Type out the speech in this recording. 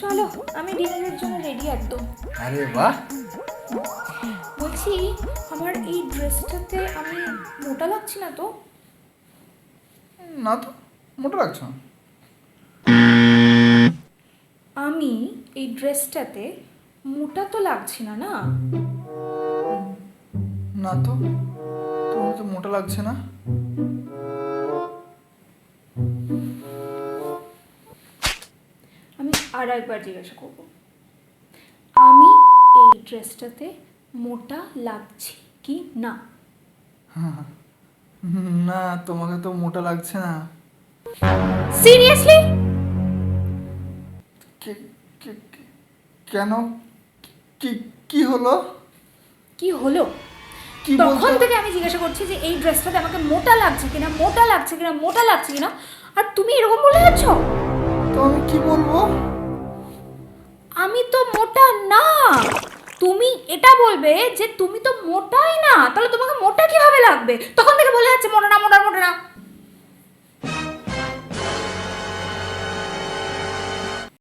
চলো, আমি ডিনারের জন্য রেডি একদম। আরে বাহ, বলছি, আমার এই ড্রেসটাতে আমি মোটা লাগছি না তো? না তো, মোটা লাগছে না। আমি এই ড্রেসটাতে মোটা তো লাগছি না, না? না তো, তোমার তো মোটা লাগছে না। আমি আর একবার জিজ্ঞাসা করব, আমি এই ড্রেসটাতে মোটা লাগছি কি না? না, তোমাকে তো মোটা লাগছে না। সিরিয়াসলি? কে- কেন? কি কি হলো? কি হলো? কি তখন বলতে? থেকে আমি জিজ্ঞাসা করছি যে এই ড্রেসটাতে আমাকে মোটা লাগছে কিনা, মোটা লাগছে কিনা, মোটা লাগছে কিনা, আর তুমি এরকম বলে যাচ্ছ। তো আমি কি বলবো? আমি তো মোটা না। তুমি এটা বলবে যে তুমি তো মোটাই না, তাহলে তোমাকে মোটা কিভাবে লাগবে? তখন থেকে বলে যাচ্ছে মোটা না, মোটা মোটা না।